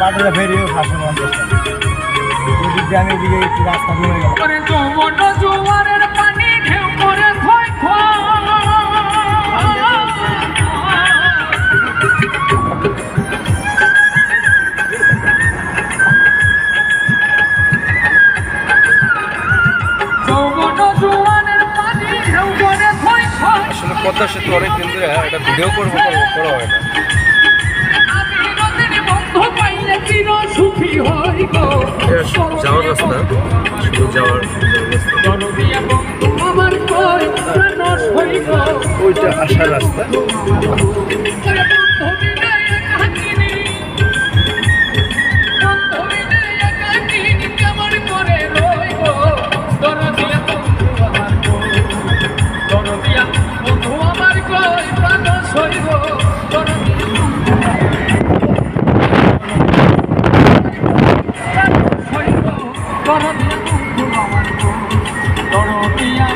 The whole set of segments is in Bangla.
পাটুরা ফেরি 750 টাকা। ওদিক দিয়ে আমি এদিকে একটু রাস্তা ঘুরে গেলাম। আসলে পদ্মা সেতু অনেকদিন ধরে একটা ভিডিও করবো করা হয় না। যাওয়ার রাস্তা, শুধু যাওয়ার ওইটা আসার রাস্তা।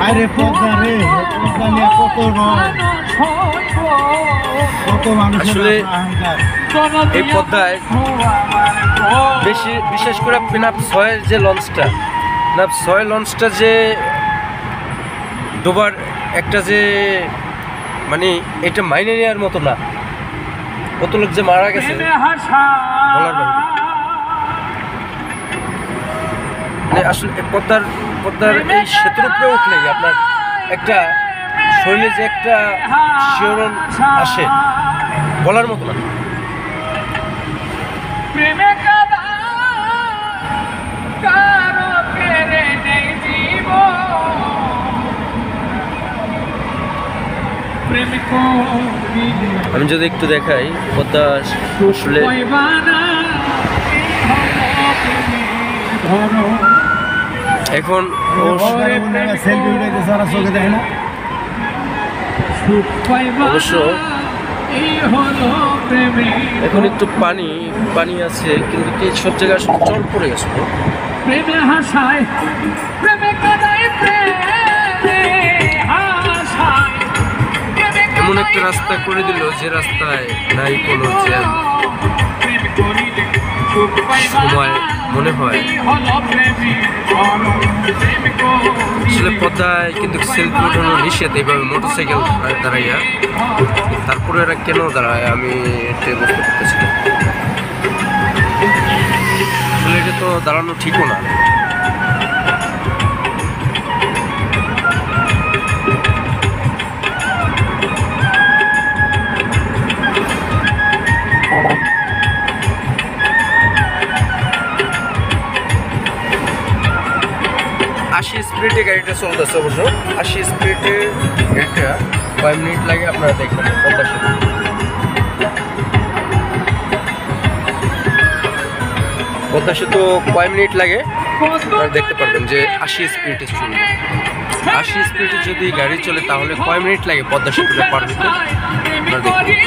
আরে পদ্মা রে, পদ্মা নিয়ে কত আসলে এই পদ্মায় বিশেষ করে পিনাপ 6 যে লঞ্চটা, পিনাপ 6 লঞ্চটা যে ডোবার একটা যে মানে এটা মাইনে নেওয়ার মতো না, কত লোক যে মারা গেছে বলার বাইরে। মানে আসলে পদ্মার এই সেতুর উপরে উঠলেই আপনার একটা শরীরে যে একটা শিহরণ আসে বলার মতো না। আমি যদি একটু দেখাই পদ্মা আসলে এখন অবশ্য এখন একটু পানি আছে, কিন্তু কি সব জায়গায় শুধু জল পড়ে গেছে। এমন একটা রাস্তা করে দিল যে রাস্তায় নাই কোনো জ্যাম। সময় মনে হয় আসলে পদ্মায় কিন্তু সেলফি ওঠানো নিষেধ এইভাবে মোটরসাইকেল দাঁড়াইয়া, তারপরে এরা কেন দাঁড়ায় আমি এটা বুঝতে পারতেছি না। আসলে এটা তো দাঁড়ানো ঠিকও না। স্পিডে গাড়িটা চলতেছে, অবশ্য 80 স্পিডে গাড়িটা কয় মিনিট লাগে আপনারা দেখবেন। পদ্মা সেতু কয় মিনিট লাগে আপনারা দেখতে পারবেন যে 80 স্পিডে চলবে। 80 স্পিডে যদি গাড়ি চলে তাহলে কয় মিনিট লাগে পদ্মা সেতুটা পার হতে আপনারা দেখবেন।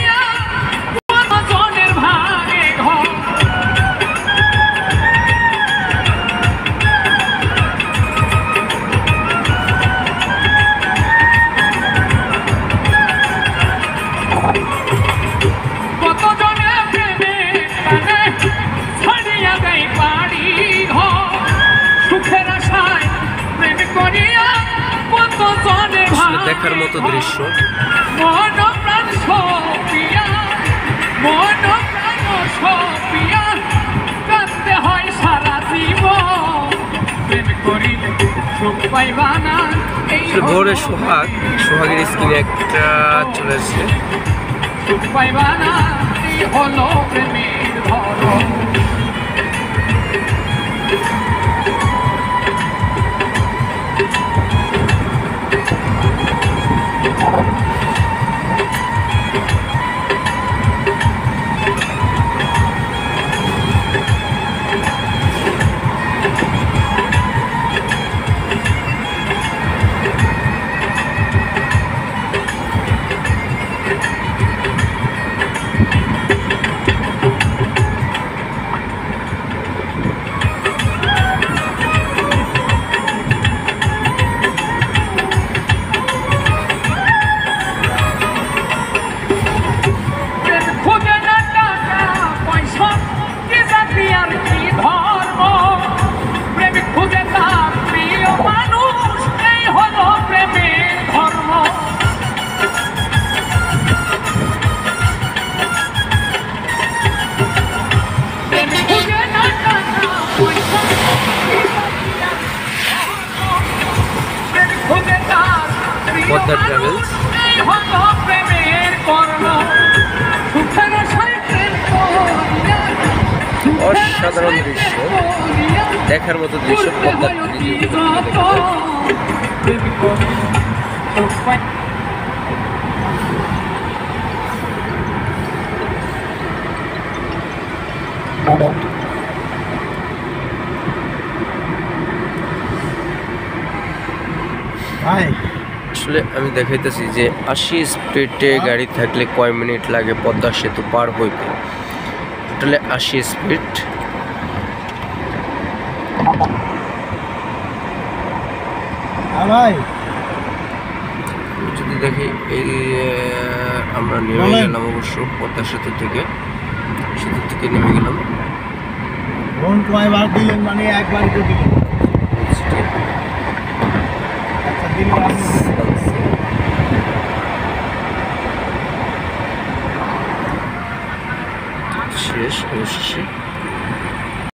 দেখার মতো দৃশ্য। ভোরে সোহাগের স্ক্রিনে একটা চলে এসছে। অসাধারণ দৃশ্য, দেখার মতো দৃশ্য পদ্মার ব্রিজের উপর থেকে দেখা যায়। ভাই আসলে আমি দেখাইতেছি যে 80 স্পিডে গাড়ি থাকলে কয় মিনিট লাগে পদ্মা সেতু পার হইতে। টোটালে 80 স্পিড। ভাই যদি দেখি এই আমরা নেমে বলেন। গেলাম অবশ্য পদ্মা সেতু থেকে নেমে গেলাম। ফোন কয়বার দিলেন মানে একবারই তো দিলেন। আচ্ছা দিলেন আপনি। শেষ অবশেষে